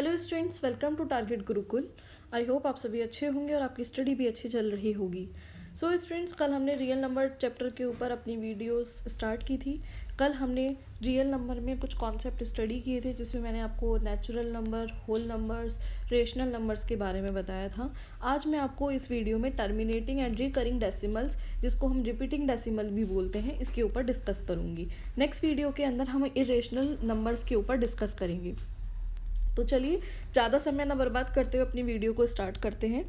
Hello students, welcome to target Gurukul. I hope आप सभी अच्छे होंगे और आपकी स्टडी भी अच्छी चल रही होगी। सो स्टूडेंट्स, कल हमने रियल नंबर चैप्टर के ऊपर अपनी वीडियोस स्टार्ट की थी। कल हमने रियल नंबर में कुछ कॉन्सेप्ट स्टडी किए थे, जिसमें मैंने आपको natural number, whole numbers, rational numbers के बारे में बताया था। आज मैं आपको इस वीडियो में टर्मिनेटिंग एंड रिकरिंग डेसिमल्स, जिसको हम रिपीटिंग डेसिमल भी बोलते हैं, इसके ऊपर डिस्कस करूँगी। नेक्स्ट वीडियो के अंदर हम इरेशनल नंबर्स के ऊपर डिस्कस करेंगे। तो चलिए ज़्यादा समय ना बर्बाद करते हुए अपनी वीडियो को स्टार्ट करते हैं।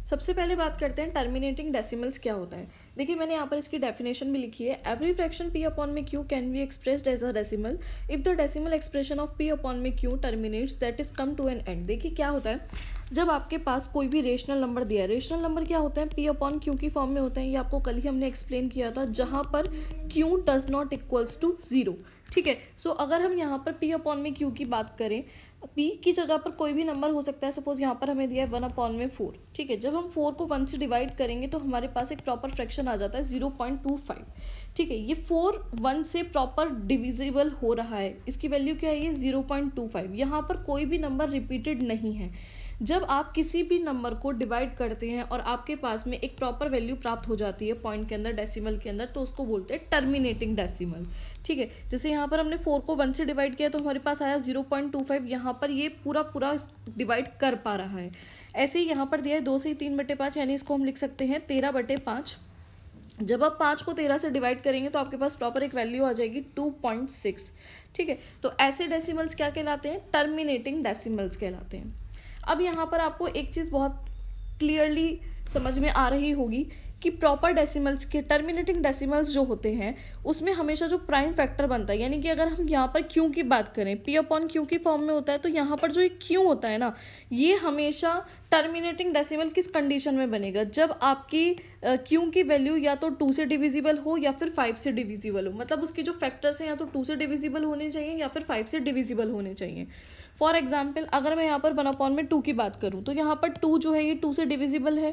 सबसे पहले बात करते हैं टर्मिनेटिंग डेसिमल्स क्या होता है। देखिए, मैंने यहाँ पर इसकी डेफिनेशन भी लिखी है। एवरी फ्रैक्शन पी अपॉन में Q can be expressed as a decimal if the decimal expression of P upon में Q terminates that is come to an end. देखिए क्या होता है, जब आपके पास कोई भी रेशनल नंबर दिया है, रेशनल नंबर क्या होता है, पी अपॉन क्यू की फॉर्म में होते हैं। ये आपको कल ही हमने एक्सप्लेन किया था, जहाँ पर q does not equals to zero. ठीक है, सो अगर हम यहाँ पर पी अपॉन में क्यू की बात करें, पी की जगह पर कोई भी नंबर हो सकता है। सपोज यहाँ पर हमें दिया है 1 अपॉन में 4। ठीक है, जब हम 4 को 1 से डिवाइड करेंगे तो हमारे पास एक प्रॉपर फ्रैक्शन आ जाता है 0.25। ठीक है, ये 4 1 से प्रॉपर डिविजिबल हो रहा है। इसकी वैल्यू क्या है, ये 0.25। यहाँ पर कोई भी नंबर रिपीटेड नहीं है। जब आप किसी भी नंबर को डिवाइड करते हैं और आपके पास में एक प्रॉपर वैल्यू प्राप्त हो जाती है पॉइंट के अंदर, डेसिमल के अंदर, तो उसको बोलते हैं टर्मिनेटिंग डेसिमल। ठीक है, जैसे यहाँ पर हमने 4 को 1 से डिवाइड किया तो हमारे पास आया 0.25। यहाँ पर ये पूरा डिवाइड कर पा रहा है। ऐसे ही यहाँ पर दिया है 2 से 3/5, यानी इसको हम लिख सकते हैं 13/5। जब आप 5 को 13 से डिवाइड करेंगे तो आपके पास प्रॉपर एक वैल्यू आ जाएगी 2.6। ठीक है, तो ऐसे डेसिमल्स क्या कहलाते हैं, टर्मिनेटिंग डेसिमल्स कहलाते हैं। अब यहाँ पर आपको एक चीज़ बहुत क्लियरली समझ में आ रही होगी कि प्रॉपर डेसिमल्स के, टर्मिनेटिंग डेसिमल्स जो होते हैं, उसमें हमेशा जो प्राइम फैक्टर बनता है, यानी कि अगर हम यहाँ पर क्यू की बात करें, पी अपॉन क्यू की फॉर्म में होता है, तो यहाँ पर जो एक क्यू होता है ना, ये हमेशा टर्मिनेटिंग डेसिमल किस कंडीशन में बनेगा, जब आपकी क्यू की वैल्यू या तो 2 से डिविजिबल हो या फिर 5 से डिविजिबल हो। मतलब उसके जो फैक्टर्स हैं या तो 2 से डिविजिबल होने चाहिए या फिर 5 से डिविजिबल होने चाहिए। फॉर एग्जाम्पल, अगर मैं यहाँ पर 1 अपॉन में 2 की बात करूँ तो यहाँ पर 2 जो है ये 2 से डिविजिबल है,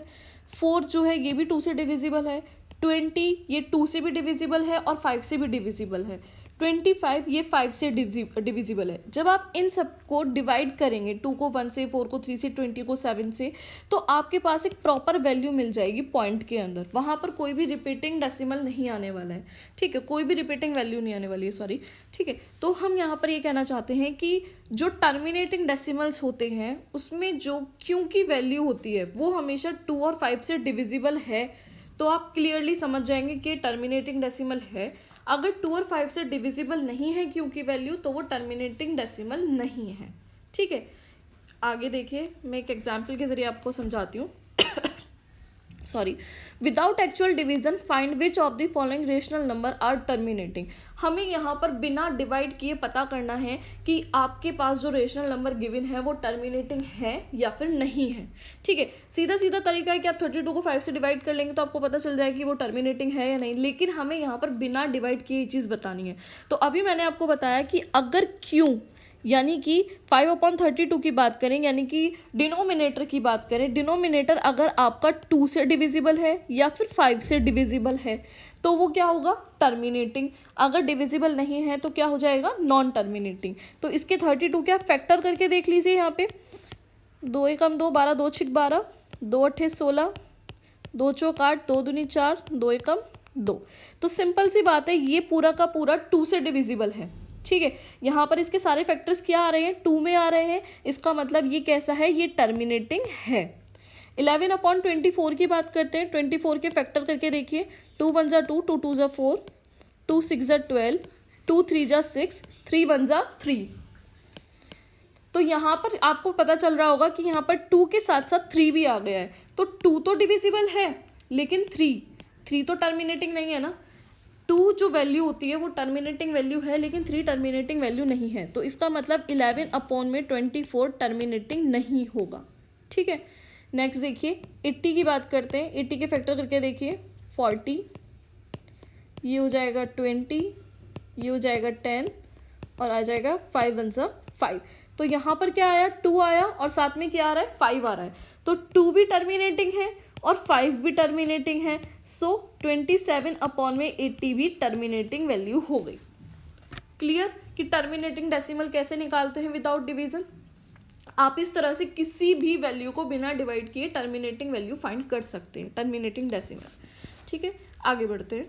4 जो है ये भी 2 से डिविजिबल है, 20 ये 2 से भी डिविजिबल है और 5 से भी डिविजिबल है, 25 ये 5 से डिविजिबल है। जब आप इन सब को डिवाइड करेंगे, 2 को 1 से, 4 को 3 से, 20 को 7 से, तो आपके पास एक प्रॉपर वैल्यू मिल जाएगी पॉइंट के अंदर। वहाँ पर कोई भी रिपीटिंग डेसिमल नहीं आने वाला है। ठीक है, कोई भी रिपीटिंग वैल्यू नहीं आने वाली है, सॉरी। ठीक है, तो हम यहाँ पर ये कहना चाहते हैं कि जो टर्मिनेटिंग डेसिमल्स होते हैं उसमें जो क्यू की वैल्यू होती है वो हमेशा 2 और 5 से डिविजिबल है, तो आप क्लियरली समझ जाएंगे कि टर्मिनेटिंग डेसिमल है। अगर 2 और 5 से डिविजिबल नहीं है क्यू की वैल्यू, तो वो टर्मिनेटिंग डेसिमल नहीं है। ठीक है, आगे देखिए, मैं एक एग्जाम्पल के जरिए आपको समझाती हूँ। Sorry, without actual division find which of the following rational number are terminating. हमें यहाँ पर बिना डिवाइड किए पता करना है कि आपके पास जो रेशनल नंबर गिवन है वो टर्मिनेटिंग है या फिर नहीं है। ठीक है, सीधा सीधा तरीका है कि आप 32 को 5 से डिवाइड कर लेंगे तो आपको पता चल जाएगा कि वो टर्मिनेटिंग है या नहीं, लेकिन हमें यहाँ पर बिना डिवाइड किए ये चीज़ बतानी है। तो अभी मैंने आपको बताया कि अगर क्यू यानी कि 5/32 की बात करें, यानी कि डिनोमिनेटर की बात करें, डिनोमिनेटर अगर आपका 2 से डिविजिबल है या फिर 5 से डिविजिबल है तो वो क्या होगा, टर्मिनेटिंग। अगर डिविजिबल नहीं है तो क्या हो जाएगा, नॉन टर्मिनेटिंग। तो इसके 32 क्या फैक्टर करके देख लीजिए। यहाँ पे 2 एकम 2 12, 2 छिक 12, 2 अट्ठे 16, 2 चौक 8, 2 दूनी 4, 2 एकम 2। तो सिंपल सी बात है, ये पूरा का पूरा 2 से डिविजिबल है। ठीक है, यहाँ पर इसके सारे फैक्टर्स क्या आ रहे हैं, 2 में आ रहे हैं। इसका मतलब ये कैसा है, ये टर्मिनेटिंग है। 11/24 की बात करते हैं। 24 के फैक्टर करके देखिए, 2 1 जा 2, 2 2 जा 4, 2 6 जा 12, 2 3 जा 6, 3 1 जा 3। तो यहाँ पर आपको पता चल रहा होगा कि यहाँ पर 2 के साथ साथ 3 भी आ गया है। तो 2 तो डिविजिबल है, लेकिन 3 तो टर्मिनेटिंग नहीं है ना। 2 जो वैल्यू होती है वो टर्मिनेटिंग वैल्यू है, लेकिन 3 टर्मिनेटिंग वैल्यू नहीं है। तो इसका मतलब 11/24 टर्मिनेटिंग नहीं होगा। ठीक है, नेक्स्ट देखिए, 80 की बात करते हैं। 80 के फैक्टर करके देखिए, 40, ये हो जाएगा 20, ये हो जाएगा 10 और आ जाएगा 5 1 जा 5। तो यहाँ पर क्या आया, 2 आया और साथ में क्या आ रहा है, 5 आ रहा है। तो 2 भी टर्मिनेटिंग है और 5 भी टर्मिनेटिंग है। सो 27/80 भी टर्मिनेटिंग वैल्यू हो गई। क्लियर, कि टर्मिनेटिंग डेसिमल कैसे निकालते हैं विदाउट डिवीजन। आप इस तरह से किसी भी वैल्यू को बिना डिवाइड किए टर्मिनेटिंग वैल्यू फाइंड कर सकते हैं, टर्मिनेटिंग डेसिमल। ठीक है, आगे बढ़ते हैं।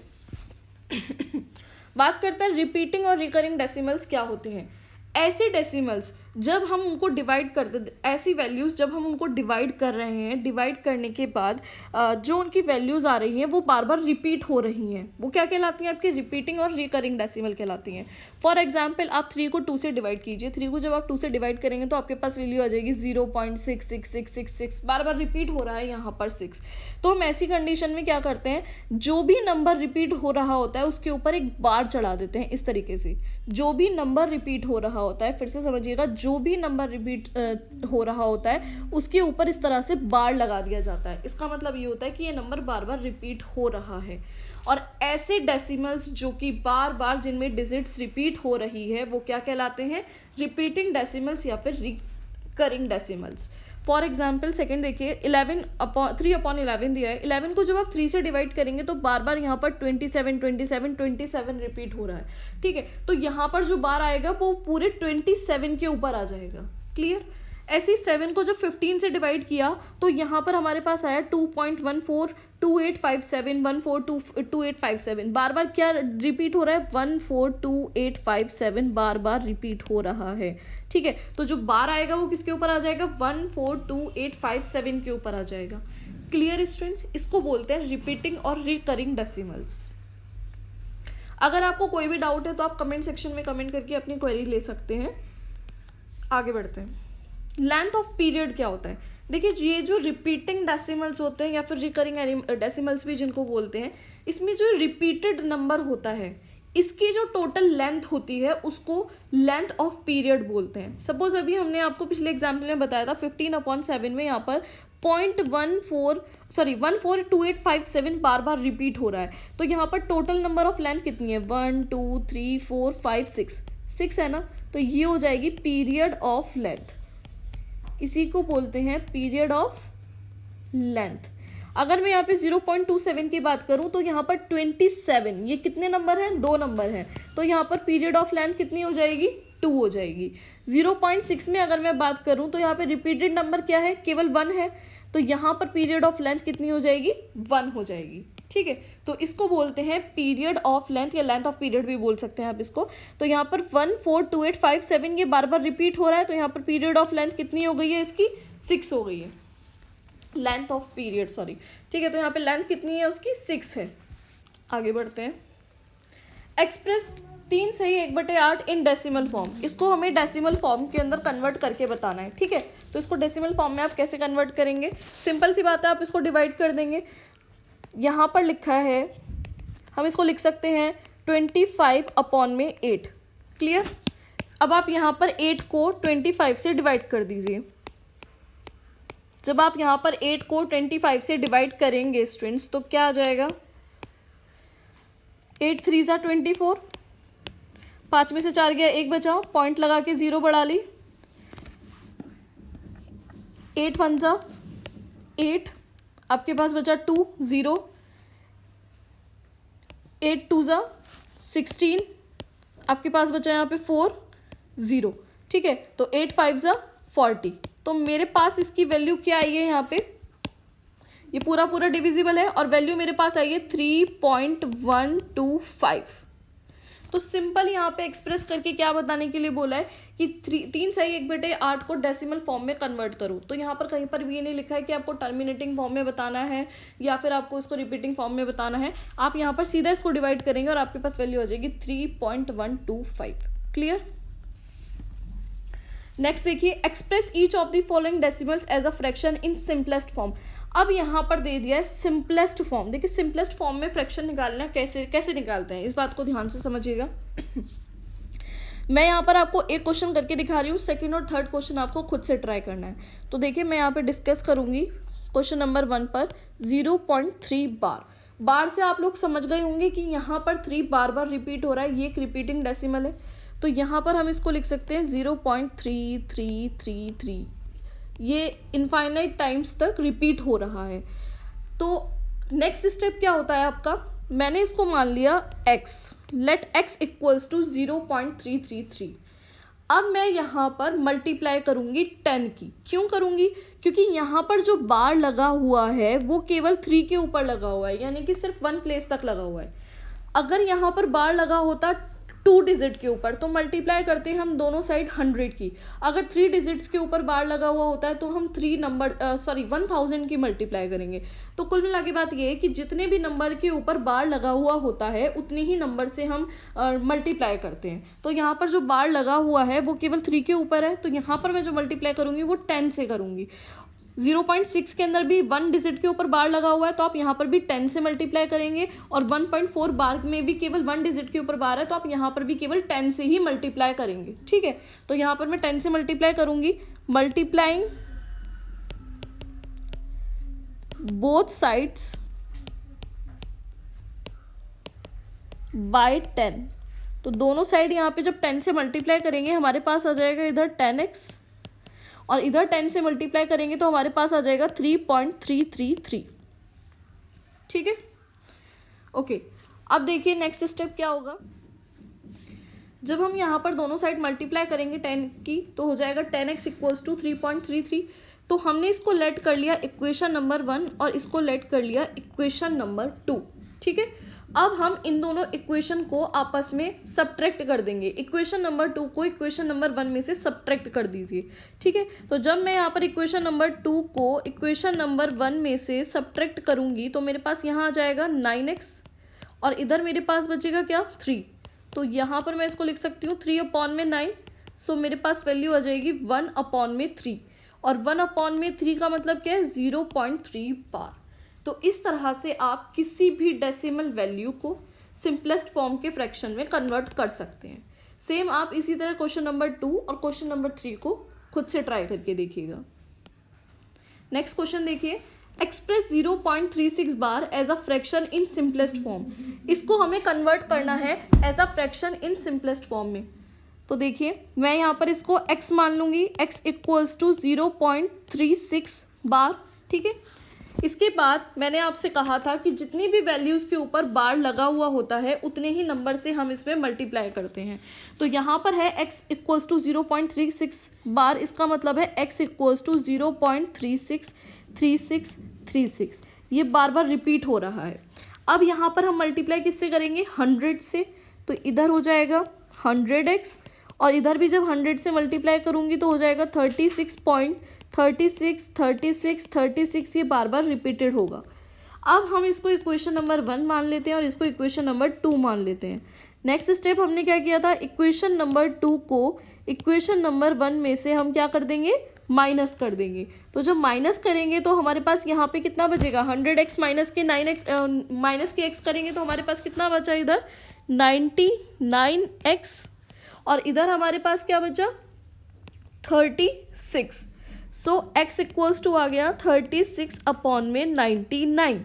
बात करते हैं रिपीटिंग और रिकरिंग डेसिमल्स क्या होते हैं। ऐसे डेसिमल्स जब हम उनको डिवाइड करते, ऐसी वैल्यूज़ जब हम उनको डिवाइड कर रहे हैं, डिवाइड करने के बाद जो उनकी वैल्यूज़ आ रही हैं वो बार बार रिपीट हो रही हैं, वो क्या कहलाती हैं, आपकी रिपीटिंग और रिकरिंग डेसिमल कहलाती हैं। फॉर एग्जांपल आप 3 को 2 से डिवाइड कीजिए, 3 को जब आप 2 से डिवाइड करेंगे तो आपके पास वैल्यू आ जाएगी 0.66666, बार बार रिपीट हो रहा है यहाँ पर 6। तो हम ऐसी कंडीशन में क्या करते हैं, जो भी नंबर रिपीट हो रहा होता है उसके ऊपर एक बार चढ़ा देते हैं इस तरीके से। जो भी नंबर रिपीट हो रहा होता है, फिर से समझिएगा, जो भी नंबर रिपीट हो रहा होता है उसके ऊपर इस तरह से बार लगा दिया जाता है। इसका मतलब ये होता है कि ये नंबर बार बार रिपीट हो रहा है। और ऐसे डेसिमल्स जो कि बार बार जिनमें डिजिट्स रिपीट हो रही है वो क्या कहलाते हैं, रिपीटिंग डेसिमल्स या फिर recurring decimals. For example second देखिए, 3/11 दिया है। 11 को जब आप 3 से डिवाइड करेंगे तो बार बार यहाँ पर 27 रिपीट हो रहा है। ठीक है, तो यहाँ पर जो बार आएगा वो पूरे 27 के ऊपर आ जाएगा। क्लियर। ऐसे ही 7 को जब 15 से डिवाइड किया तो यहाँ पर हमारे पास आया 2.142857 142857, बार बार क्या रिपीट हो रहा है, 142857 बार बार रिपीट हो रहा है। ठीक है, तो जो बार आएगा वो किसके ऊपर आ जाएगा, 142857 के ऊपर आ जाएगा। क्लियर स्टूडेंट्स, इसको बोलते हैं रिपीटिंग और रिकरिंग डेसिमल्स। अगर आपको कोई भी डाउट है तो आप कमेंट सेक्शन में कमेंट करके अपनी क्वेरी ले सकते हैं। आगे बढ़ते हैं। लेंथ ऑफ पीरियड क्या होता है। देखिए, ये जो रिपीटिंग डेसिमल्स होते हैं या फिर रिकरिंग डेसिमल्स भी जिनको बोलते हैं, इसमें जो रिपीटेड नंबर होता है इसकी जो टोटल लेंथ होती है उसको लेंथ ऑफ पीरियड बोलते हैं। सपोज अभी हमने आपको पिछले एग्जाम्पल में बताया था 15/7 में यहाँ पर 142857 बार बार रिपीट हो रहा है। तो यहाँ पर टोटल नंबर ऑफ लेंथ कितनी है, 1 2 3 4 5 6 है ना। तो ये हो जाएगी पीरियड ऑफ लेंथ, इसी को बोलते हैं पीरियड ऑफ लेंथ। अगर मैं यहाँ पे 0.27 की बात करूँ तो यहाँ पर 27, ये कितने नंबर हैं, 2 नंबर हैं, तो यहाँ पर पीरियड ऑफ लेंथ कितनी हो जाएगी, 2 हो जाएगी। 0.6 में अगर मैं बात करूँ तो यहाँ पे रिपीटेड नंबर क्या है, केवल 1 है, तो यहाँ पर पीरियड ऑफ लेंथ कितनी हो जाएगी, 1 हो जाएगी। ठीक है, तो इसको बोलते हैं पीरियड ऑफ लेंथ या लेंथ ऑफ पीरियड भी बोल सकते हैं आप इसको। तो यहाँ पर 142857 ये बार बार रिपीट हो रहा है, तो यहाँ पर पीरियड ऑफ लेंथ कितनी हो गई है, इसकी 6 हो गई है, लेंथ ऑफ पीरियड सॉरी। ठीक है, तो यहाँ पे लेंथ कितनी है उसकी, 6 है। आगे बढ़ते हैं। एक्सप्रेस 3 सही 1/8 इन डेसिमल फॉर्म, इसको हमें डेसिमल फॉर्म के अंदर कन्वर्ट करके बताना है। ठीक है, तो इसको डेसिमल फॉर्म में आप कैसे कन्वर्ट करेंगे, सिंपल सी बात है, आप इसको डिवाइड कर देंगे। यहाँ पर लिखा है, हम इसको लिख सकते हैं 25/8। क्लियर। अब आप यहाँ पर 8 को 25 से डिवाइड कर दीजिए। जब आप यहाँ पर 8 को 25 से डिवाइड करेंगे स्टूडेंट्स तो क्या आ जाएगा, 8 3 ज़ा 24, 5 में से 4 गया, 1 बचा, पॉइंट लगा के 0 बढ़ा ली, 8 1 ज़ा 8, आपके पास बचा 2 0, 8 2 ज़ा 16, आपके पास बचा यहाँ पे 4 0। ठीक है, तो 8 5 ज़ा 40, तो मेरे पास इसकी वैल्यू क्या आई है, यहाँ पे ये पूरा पूरा डिविजिबल है और वैल्यू मेरे पास आई है 3.125। तो सिंपल यहाँ पे एक्सप्रेस करके क्या बताने के लिए बोला है कि 3 सही 1/8 को डेसिमल फॉर्म में कन्वर्ट करो। तो यहाँ पर कहीं पर भी ये नहीं लिखा है कि आपको टर्मिनेटिंग फॉर्म में बताना है या फिर आपको इसको रिपीटिंग फॉर्म में बताना है। आप यहाँ पर सीधा इसको डिवाइड करेंगे और आपके पास वैल्यू आ जाएगी 3.125। क्लियर। नेक्स्ट देखिए, express each of the following decimals as a fraction in simplest form. अब यहाँ पर दे दिया है सिंपलेस्ट फॉर्म। देखिए सिंपलेस्ट फॉर्म में फ्रैक्शन निकालना कैसे निकालते हैं, इस बात को ध्यान से समझिएगा। मैं यहाँ पर आपको एक क्वेश्चन करके दिखा रही हूँ, सेकंड और थर्ड क्वेश्चन आपको खुद से ट्राई करना है। तो देखिए मैं यहाँ पे डिस्कस करूँगी क्वेश्चन नंबर 1 पर 0.3 बार से आप लोग समझ गए होंगे कि यहाँ पर 3 बार बार रिपीट हो रहा है, ये एक रिपीटिंग डेसिमल है। तो यहाँ पर हम इसको लिख सकते हैं 0.3333, ये इनफाइनाइट टाइम्स तक रिपीट हो रहा है। तो नेक्स्ट स्टेप क्या होता है आपका, मैंने इसको मान लिया x, let x equals to 0.333। अब मैं यहाँ पर मल्टीप्लाई करूँगी 10 की। क्यों करूँगी? क्योंकि यहाँ पर जो बार लगा हुआ है वो केवल 3 के ऊपर लगा हुआ है, यानी कि सिर्फ 1 प्लेस तक लगा हुआ है। अगर यहाँ पर बार लगा होता 2 डिजिट के ऊपर तो मल्टीप्लाई करते हैं हम दोनों साइड 100 की। अगर 3 डिजिट्स के ऊपर बार लगा हुआ होता है तो हम 1000 की मल्टीप्लाई करेंगे। तो कुल मिला के बात ये है कि जितने भी नंबर के ऊपर बार लगा हुआ होता है उतने ही नंबर से हम मल्टीप्लाई करते हैं। तो यहाँ पर जो बार लगा हुआ है वो केवल 3 के ऊपर है, तो यहाँ पर मैं जो मल्टीप्लाई करूँगी वो 10 से करूँगी। 0.6 के अंदर भी 1 डिजिट के ऊपर बार लगा हुआ है तो आप यहाँ पर भी 10 से मल्टीप्लाई करेंगे, और 1.4 बार में भी केवल 1 डिजिट के ऊपर बार है तो आप यहाँ पर भी केवल 10 से ही मल्टीप्लाई करेंगे। ठीक है, तो यहाँ पर मैं 10 से मल्टीप्लाई करूँगी। मल्टीप्लाइंग बोथ साइड्स बाय 10, तो दोनों साइड यहाँ पे जब 10 से मल्टीप्लाई करेंगे हमारे पास आ जाएगा इधर 10x, और इधर 10 से मल्टीप्लाई करेंगे तो हमारे पास आ जाएगा 3.333। ठीक है, ओके। अब देखिए नेक्स्ट स्टेप क्या होगा। जब हम यहाँ पर दोनों साइड मल्टीप्लाई करेंगे 10 की तो हो जाएगा 10x इक्वल्स टू 3.33। तो हमने इसको लेट कर लिया इक्वेशन नंबर 1 और इसको लेट कर लिया इक्वेशन नंबर 2। ठीक है, अब हम इन दोनों इक्वेशन को आपस में सब्ट्रैक्ट कर देंगे। इक्वेशन नंबर 2 को इक्वेशन नंबर 1 में से सब्ट्रैक्ट कर दीजिए। ठीक है, तो जब मैं यहाँ पर इक्वेशन नंबर 2 को इक्वेशन नंबर 1 में से सब्ट्रैक्ट करूँगी तो मेरे पास यहाँ आ जाएगा 9x, और इधर मेरे पास बचेगा क्या 3। तो यहाँ पर मैं इसको लिख सकती हूँ 3/9। सो मेरे पास वैल्यू आ जाएगी 1/3, और 1/3 का मतलब क्या है 0.3 बार। तो इस तरह से आप किसी भी डेसिमल वैल्यू को सिंपलेस्ट फॉर्म के फ्रैक्शन में कन्वर्ट कर सकते हैं। सेम आप इसी तरह क्वेश्चन नंबर 2 और क्वेश्चन नंबर 3 को खुद से ट्राई करके देखिएगा। नेक्स्ट क्वेश्चन देखिए, express 0.36 bar as a fraction in simplest form. इसको हमें कन्वर्ट करना है as a fraction in simplest form में। तो देखिए मैं यहाँ पर इसको x मान लूँगी, x इक्वल्स टू 0.36 बार। ठीक है, इसके बाद मैंने आपसे कहा था कि जितनी भी वैल्यूज़ के ऊपर बार लगा हुआ होता है उतने ही नंबर से हम इसमें मल्टीप्लाई करते हैं। तो यहाँ पर है x इक्वल्स टू 0.36 बार, इसका मतलब है x इक्वल्स टू 0.363636। ये बार बार रिपीट हो रहा है। अब यहाँ पर हम मल्टीप्लाई किससे करेंगे 100 से, तो इधर हो जाएगा 100x, और इधर भी जब 100 से मल्टीप्लाई करूँगी तो हो जाएगा 36.36 ये बार बार रिपीटेड होगा। अब हम इसको इक्वेशन नंबर 1 मान लेते हैं और इसको इक्वेशन नंबर 2 मान लेते हैं। नेक्स्ट स्टेप हमने क्या किया था, इक्वेशन नंबर 2 को इक्वेशन नंबर 1 में से हम क्या कर देंगे माइनस कर देंगे। तो जब माइनस करेंगे तो हमारे पास यहाँ पे कितना बचेगा 100x माइनस के 9x माइनस के x करेंगे तो हमारे पास कितना बचा इधर 99x, और इधर हमारे पास क्या बचा 36। सो x इक्वल्स टू आ गया 36/99।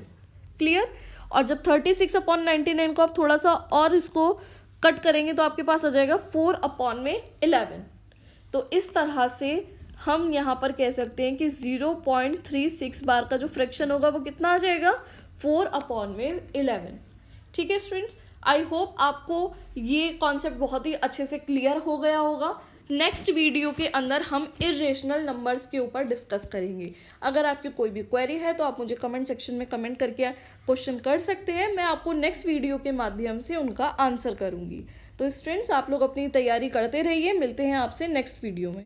क्लियर। और जब 36/99 को आप थोड़ा सा और इसको कट करेंगे तो आपके पास आ जाएगा 4/11। तो इस तरह से हम यहाँ पर कह सकते हैं कि 0.36 बार का जो फ्रैक्शन होगा वो कितना आ जाएगा 4/11। ठीक है स्टूडेंट्स, आई होप आपको ये कॉन्सेप्ट बहुत ही अच्छे से क्लियर हो गया होगा। नेक्स्ट वीडियो के अंदर हम इर्रेशनल नंबर्स के ऊपर डिस्कस करेंगे। अगर आपकी कोई भी क्वेरी है तो आप मुझे कमेंट सेक्शन में कमेंट करके क्वेश्चन कर सकते हैं, मैं आपको नेक्स्ट वीडियो के माध्यम से उनका आंसर करूंगी। तो स्टूडेंट्स आप लोग अपनी तैयारी करते रहिए, मिलते हैं आपसे नेक्स्ट वीडियो में।